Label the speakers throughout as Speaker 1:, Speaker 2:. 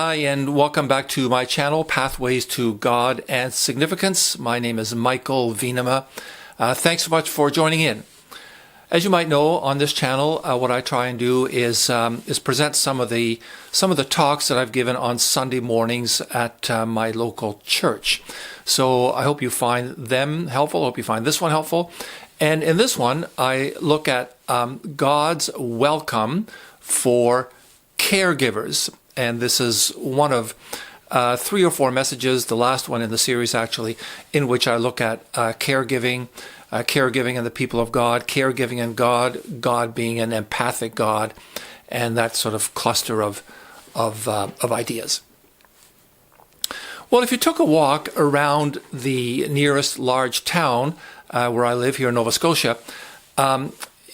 Speaker 1: Hi, and welcome back to my channel, Pathways to God and Significance. My name is Michael Venema. Thanks so much for joining in. As you might know, on this channel, what I try and do is present some of the talks that I've given on Sunday mornings at my local church. So I hope you find them helpful. I hope you find this one helpful. And in this one, I look at God's welcome for caregivers. And this is one of 3 or 4 messages, the last one in the series actually, in which I look at caregiving and the people of God, caregiving and God, God being an empathic God, and that sort of cluster of ideas. Well, if you took a walk around the nearest large town where I live here in Nova Scotia,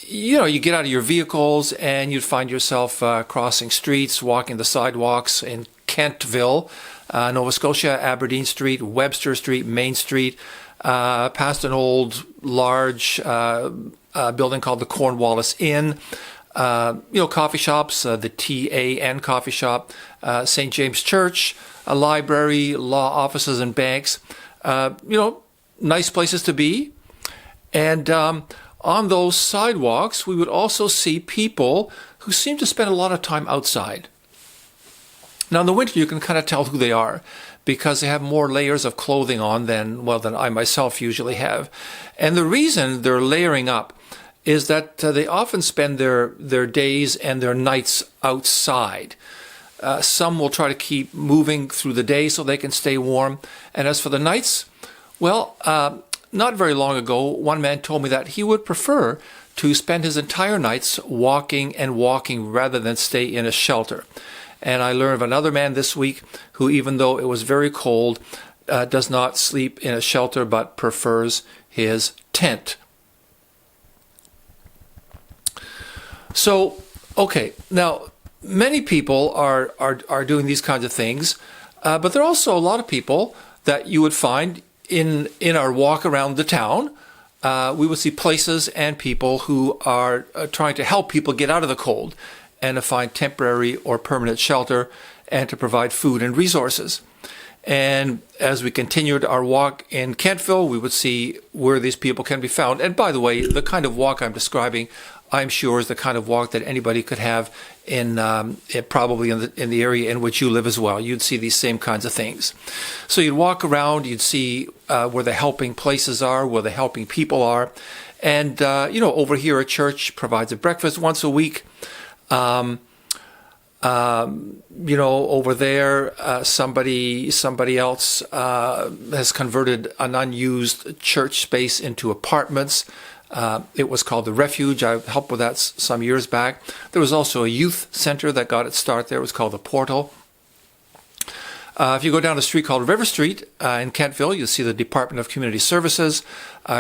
Speaker 1: you get out of your vehicles and you'd find yourself crossing streets, walking the sidewalks in Kentville, Nova Scotia, Aberdeen Street, Webster Street, Main Street, past an old, large building called the Cornwallis Inn, coffee shops, the TAN coffee shop, St. James Church, a library, law offices and banks, nice places to be. And on those sidewalks, we would also see people who seem to spend a lot of time outside. Now, in the winter, you can kind of tell who they are because they have more layers of clothing on than I myself usually have. And the reason they're layering up is that they often spend their days and their nights outside. Some will try to keep moving through the day so they can stay warm. And as for the nights, not very long ago, one man told me that he would prefer to spend his entire nights walking rather than stay in a shelter. And I learned of another man this week who, even though it was very cold, does not sleep in a shelter but prefers his tent. So, okay, now many people are doing these kinds of things, but there are also a lot of people that you would find in our walk around the town. We would see places and people who are trying to help people get out of the cold and to find temporary or permanent shelter and to provide food and resources. And as we continued our walk in Kentville, we would see where these people can be found. And by the way, the kind of walk I'm describing, I'm sure, is the kind of walk that anybody could have probably in the area in which you live as well. You'd see these same kinds of things. So you'd walk around, you'd see where the helping places are, where the helping people are. And, over here at church provides a breakfast once a week. Over there, somebody else has converted an unused church space into apartments. It was called the Refuge. I helped with that some years back. There was also a youth center that got its start there. It was called the Portal. If you go down a street called River Street in Kentville, you'll see the Department of Community Services,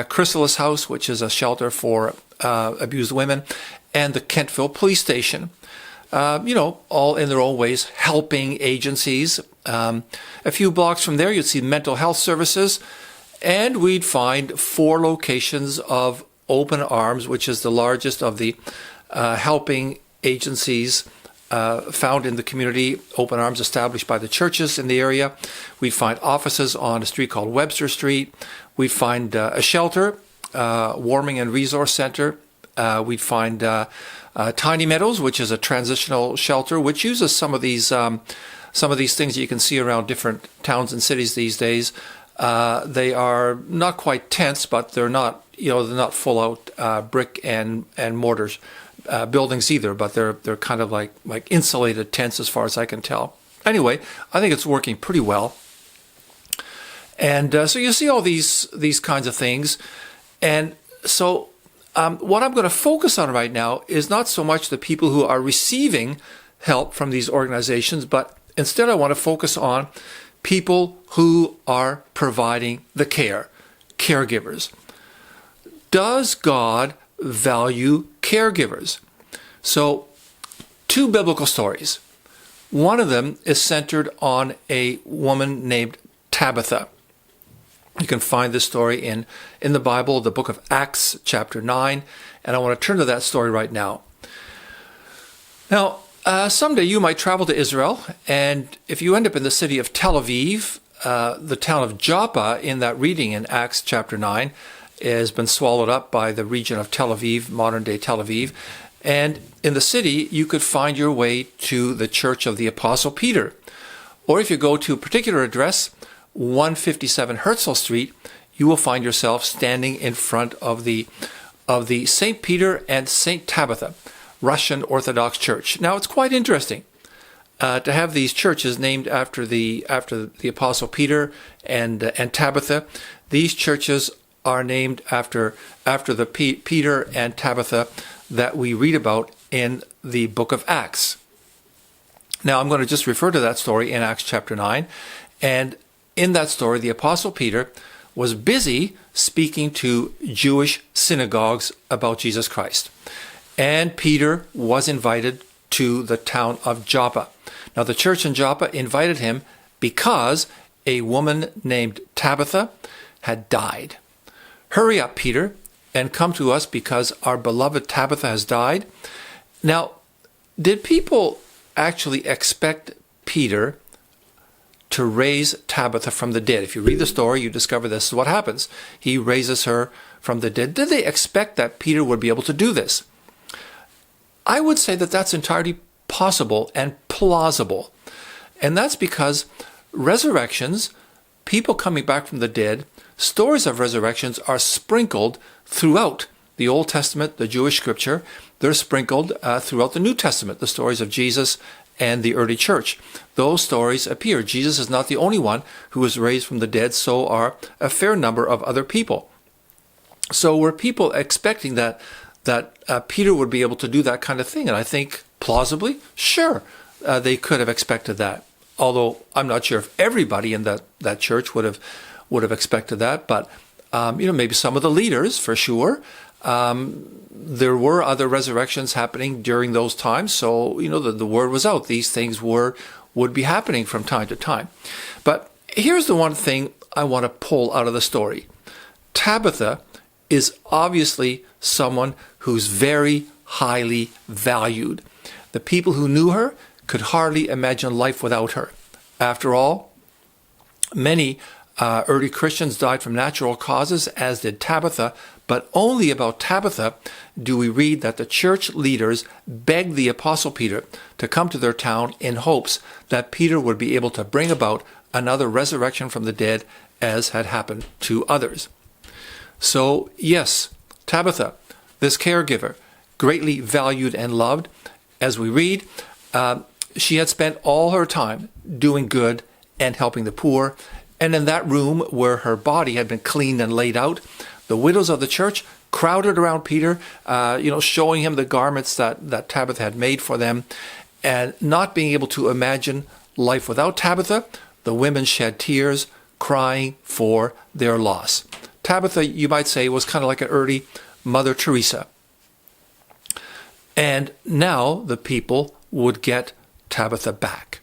Speaker 1: Chrysalis House, which is a shelter for abused women, and the Kentville Police Station. All in their own ways, helping agencies. A few blocks from there, you'd see mental health services, and we'd find 4 locations of Open Arms, which is the largest of the helping agencies found in the community. Open Arms established by the churches in the area. We'd find offices on a street called Webster Street. We'd find a shelter, warming and resource center. We'd find Tiny Meadows, which is a transitional shelter, which uses some of these things that you can see around different towns and cities these days. They are not quite tents, but they're not full out brick and mortar buildings either. But they're kind of like insulated tents, as far as I can tell. Anyway, I think it's working pretty well. And so you see all these kinds of things, and so. What I'm going to focus on right now is not so much the people who are receiving help from these organizations, but instead I want to focus on people who are providing the care, caregivers. Does God value caregivers? So, 2 biblical stories. One of them is centered on a woman named Tabitha. You can find this story in the Bible, the book of Acts, chapter 9, and I want to turn to that story right now. Now, Someday you might travel to Israel, and if you end up in the city of Tel Aviv, the town of Joppa in that reading in Acts chapter 9 has been swallowed up by the region of Tel Aviv, modern-day Tel Aviv. And in the city, you could find your way to the church of the Apostle Peter. Or if you go to a particular address, 157 Herzl Street, you will find yourself standing in front of the St. Peter and St. Tabitha Russian Orthodox Church. Now, it's quite interesting to have these churches named after the Apostle Peter and Tabitha. These churches are named after the Peter and Tabitha that we read about in the book of Acts. Now, I'm going to just refer to that story in Acts chapter 9. And in that story, the Apostle Peter was busy speaking to Jewish synagogues about Jesus Christ. And Peter was invited to the town of Joppa. Now, the church in Joppa invited him because a woman named Tabitha had died. Hurry up, Peter, and come to us because our beloved Tabitha has died. Now, did people actually expect Peter to raise Tabitha from the dead? If you read the story, you discover this is what happens. He raises her from the dead. Did they expect that Peter would be able to do this? I would say that that's entirely possible and plausible. And that's because resurrections, people coming back from the dead, stories of resurrections are sprinkled throughout the Old Testament, the Jewish scripture. They're sprinkled throughout the New Testament, the stories of Jesus and the early church. Those stories appear. Jesus is not the only one who was raised from the dead, so are a fair number of other people. So were people expecting that Peter would be able to do that kind of thing? And I think plausibly, sure, they could have expected that. Although I'm not sure if everybody in that church would have expected that, but maybe some of the leaders for sure. There were other resurrections happening during those times, so the word was out. These things would be happening from time to time. But here's the one thing I want to pull out of the story. Tabitha is obviously someone who's very highly valued. The people who knew her could hardly imagine life without her. After all, many early Christians died from natural causes, as did Tabitha, but only about Tabitha do we read that the church leaders begged the Apostle Peter to come to their town in hopes that Peter would be able to bring about another resurrection from the dead, as had happened to others. So, yes, Tabitha, this caregiver, greatly valued and loved. As we read, she had spent all her time doing good and helping the poor. And in that room where her body had been cleaned and laid out, the widows of the church crowded around Peter, showing him the garments that Tabitha had made for them. And not being able to imagine life without Tabitha, the women shed tears, crying for their loss. Tabitha, you might say, was kind of like an early Mother Teresa. And now the people would get Tabitha back.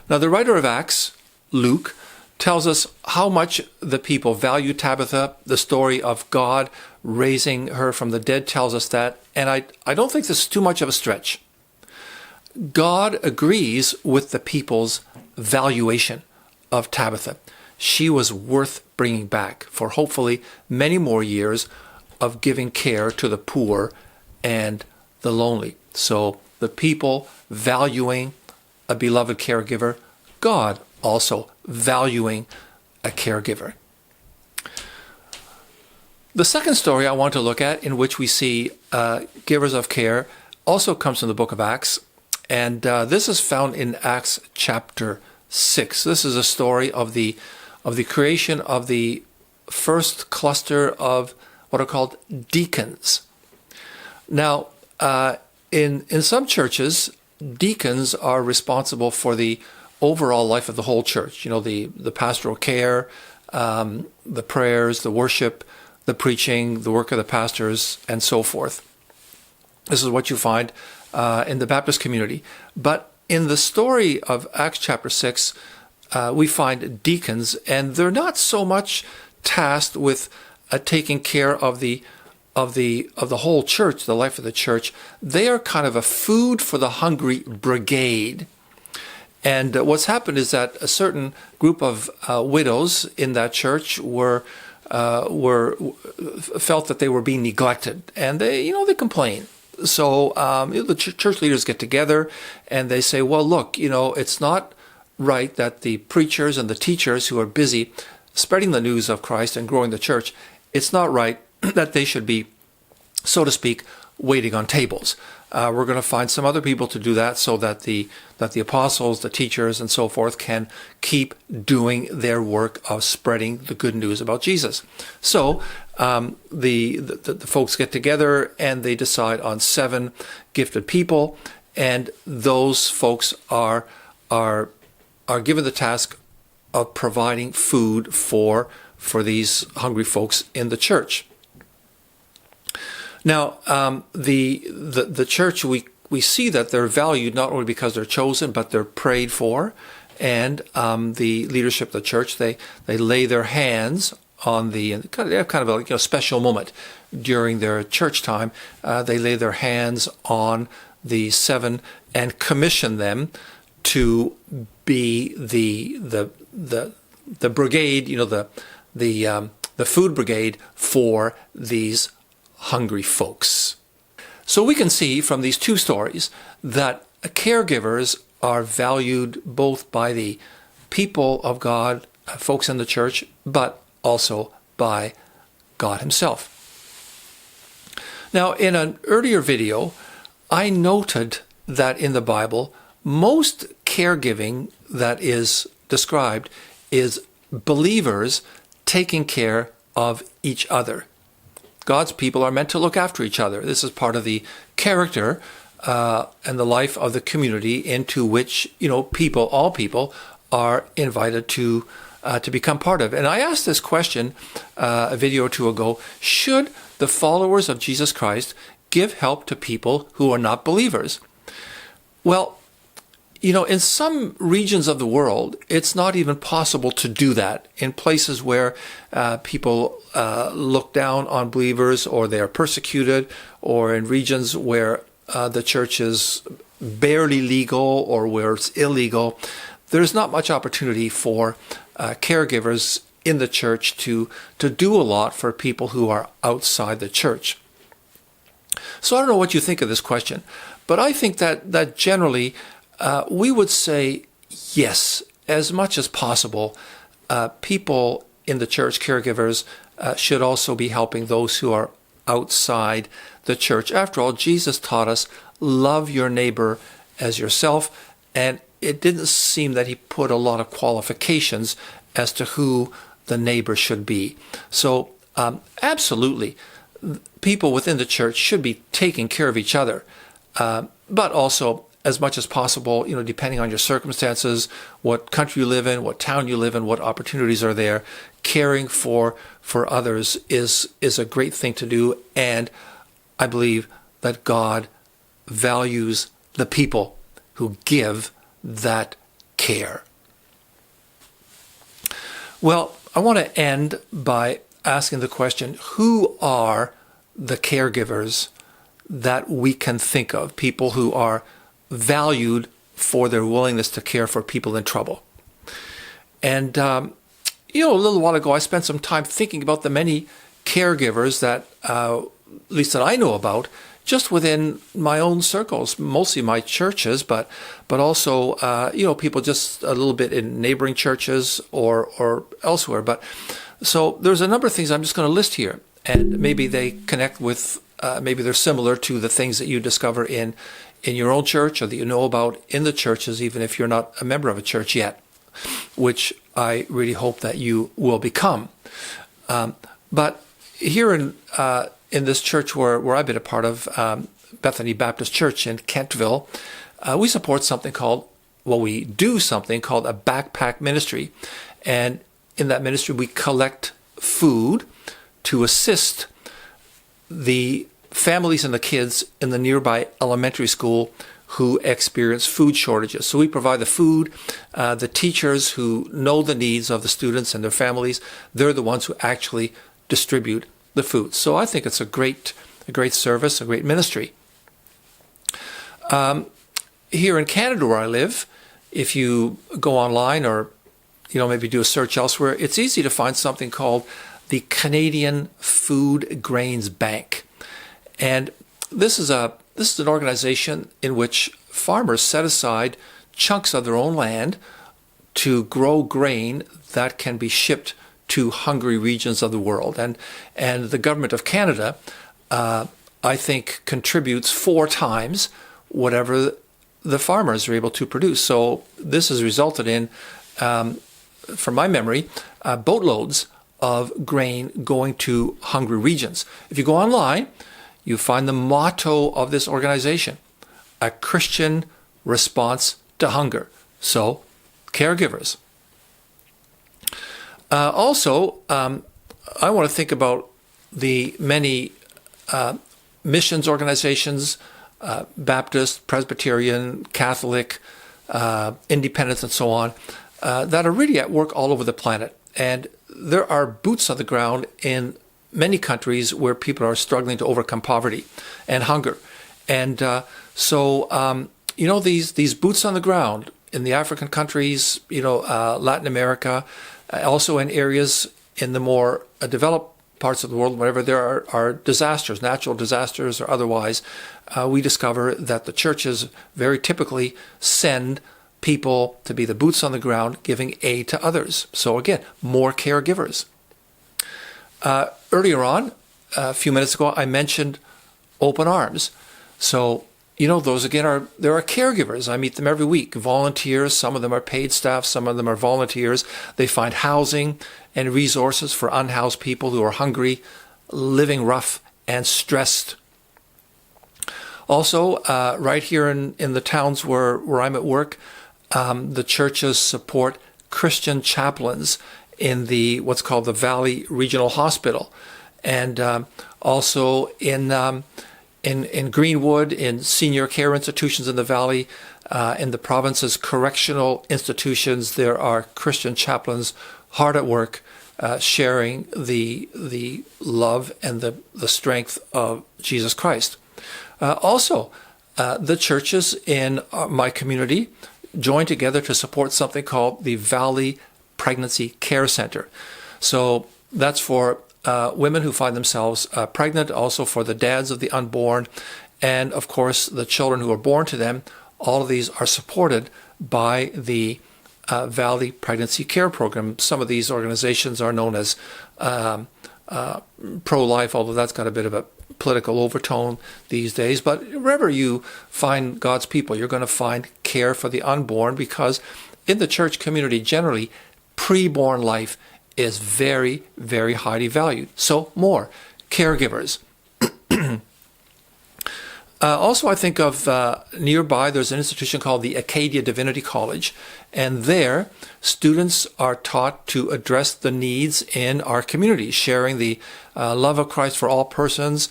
Speaker 1: Now, the writer of Acts, Luke, tells us how much the people value Tabitha. The story of God raising her from the dead tells us that. And I don't think this is too much of a stretch. God agrees with the people's valuation of Tabitha. She was worth bringing back for hopefully many more years of giving care to the poor and the lonely. So the people valuing a beloved caregiver, God also valuing a caregiver. The second story I want to look at, in which we see givers of care, also comes from the book of Acts. And this is found in Acts chapter 6. This is a story of the creation of the first cluster of what are called deacons. Now, in some churches, deacons are responsible for the overall life of the whole church. The pastoral care, the prayers, the worship, the preaching, the work of the pastors, and so forth. This is what you find in the Baptist community. But in the story of Acts chapter 6, we find deacons, and they're not so much tasked with taking care of the of the whole church, the life of the church, they are kind of a food for the hungry brigade. And what's happened is that a certain group of widows in that church felt that they were being neglected, and they complain. So the church leaders get together and they say, well, look, it's not right that the preachers and the teachers who are busy spreading the news of Christ and growing the church, it's not right that they should be, so to speak, waiting on tables. We're going to find some other people to do that so that the apostles, the teachers, and so forth can keep doing their work of spreading the good news about Jesus. So the folks get together and they decide on 7 gifted people, and those folks are given the task of providing food for these hungry folks in the church. Now, the church, we see that they're valued not only because they're chosen, but they're prayed for. And the leadership of the church, they lay their hands on they have kind of a special moment during their church time. They lay their hands on the 7 and commission them to be the brigade, the food brigade for these hungry folks. So we can see from these 2 stories that caregivers are valued both by the people of God, folks in the church, but also by God himself. Now, in an earlier video, I noted that in the Bible, most caregiving that is described is believers taking care of each other. God's people are meant to look after each other. This is part of the character and the life of the community into which all people are invited to become part of. And I asked this question a video or 2 ago: should the followers of Jesus Christ give help to people who are not believers? Well, in some regions of the world, it's not even possible to do that. In places where people look down on believers, or they are persecuted, or in regions where the church is barely legal or where it's illegal, there's not much opportunity for caregivers in the church to do a lot for people who are outside the church. So I don't know what you think of this question, but I think that generally we would say yes, as much as possible. People in the church, caregivers, should also be helping those who are outside the church. After all, Jesus taught us, love your neighbor as yourself, and it didn't seem that he put a lot of qualifications as to who the neighbor should be. So absolutely, people within the church should be taking care of each other, but also, as much as possible, depending on your circumstances, what country you live in, what town you live in, what opportunities are there, caring for others is a great thing to do. And I believe that God values the people who give that care. Well, I want to end by asking the question, who are the caregivers that we can think of, people who are valued for their willingness to care for people in trouble? And, a little while ago, I spent some time thinking about the many caregivers that, at least that I know about, just within my own circles, mostly my churches, but also, people just a little bit in neighboring churches or elsewhere. But so there's a number of things I'm just going to list here, and maybe they connect with, maybe they're similar to the things that you discover in your own church, or that you know about in the churches, even if you're not a member of a church yet, which I really hope that you will become. But here in this church where I've been a part of, Bethany Baptist Church in Kentville, we support we do something called a backpack ministry. And in that ministry, we collect food to assist the families and the kids in the nearby elementary school who experience food shortages. So we provide the food. The teachers who know the needs of the students and their families, they're the ones who actually distribute the food. So I think it's a great service, a great ministry. Here in Canada where I live, if you go online or maybe do a search elsewhere, it's easy to find something called the Canadian Food Grains Bank. And this is an organization in which farmers set aside chunks of their own land to grow grain that can be shipped to hungry regions of the world. And the government of Canada, I think, contributes 4 times whatever the farmers are able to produce. So this has resulted in, from my memory, boatloads of grain going to hungry regions. If you go online, you find the motto of this organization: a Christian response to hunger. So, caregivers. Also, I want to think about the many missions organizations, Baptist, Presbyterian, Catholic, Independent, and so on, that are really at work all over the planet. And there are boots on the ground in many countries where people are struggling to overcome poverty and hunger. And these boots on the ground in the African countries, Latin America, also in areas in the more developed parts of the world, whenever there are disasters, natural disasters or otherwise, we discover that the churches very typically send people to be the boots on the ground, giving aid to others. So again, more caregivers. Earlier on, a few minutes ago, I mentioned Open Arms. So, those again there are caregivers. I meet them every week, volunteers. Some of them are paid staff, some of them are volunteers. They find housing and resources for unhoused people who are hungry, living rough and stressed. Also, right here in the towns where I'm at work, the churches support Christian chaplains in what's called the Valley Regional Hospital, and also in Greenwood, in senior care institutions in the Valley, in the province's correctional institutions, there are Christian chaplains hard at work, sharing the love and the strength of Jesus Christ. Also, the churches in my community join together to support something called the Valley Pregnancy Care Center. So that's for women who find themselves pregnant, also for the dads of the unborn, and of course the children who are born to them. All of these are supported by the Valley Pregnancy Care Program. Some of these organizations are known as pro-life, although that's got a bit of a political overtone these days. But wherever you find God's people, you're going to find care for the unborn, because in the church community generally, preborn life is very, very highly valued. So more caregivers. Also, I think of nearby, there's an institution called the Acadia Divinity College, and there students are taught to address the needs in our community, sharing the love of Christ for all persons.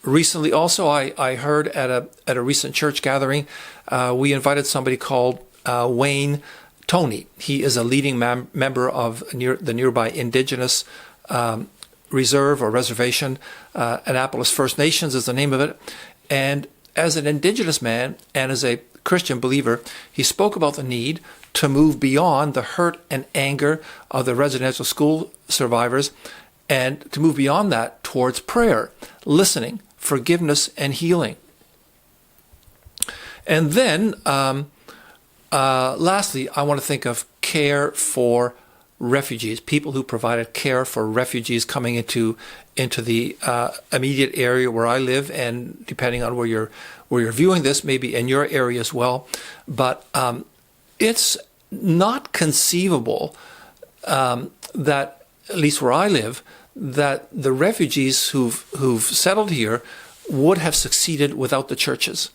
Speaker 1: Recently, also, I heard at a recent church gathering, we invited somebody called Wayne Tony. He is a leading member of the nearby Indigenous reserve or reservation. Annapolis First Nations is the name of it. And as an Indigenous man and as a Christian believer, he spoke about the need to move beyond the hurt and anger of the residential school survivors and to move beyond that towards prayer, listening, forgiveness, and healing. And then, lastly, I want to think of care for refugees, people who provided care for refugees coming into the immediate area where I live, and depending on where you're viewing this, maybe in your area as well. But it's not conceivable that, at least where I live, that the refugees who've settled here would have succeeded without the churches.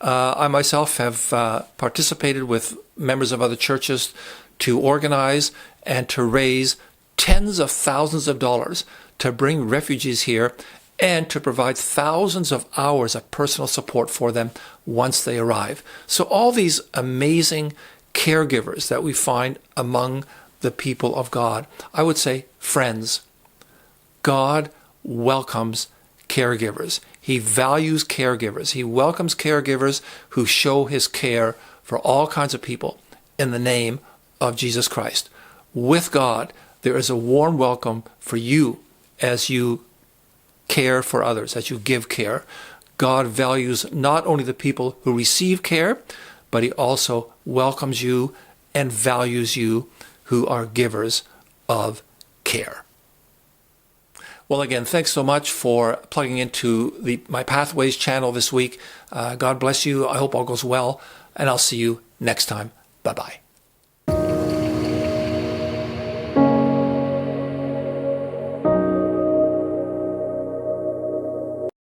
Speaker 1: I myself have participated with members of other churches to organize and to raise tens of thousands of dollars to bring refugees here and to provide thousands of hours of personal support for them once they arrive. So all these amazing caregivers that we find among the people of God, I would say friends, God welcomes caregivers. He values caregivers. He welcomes caregivers who show his care for all kinds of people in the name of Jesus Christ. With God, there is a warm welcome for you as you care for others, as you give care. God values not only the people who receive care, but he also welcomes you and values you who are givers of care. Well, again, thanks so much for plugging into my Pathways channel this week. God bless you. I hope all goes well, and I'll see you next time. Bye-bye.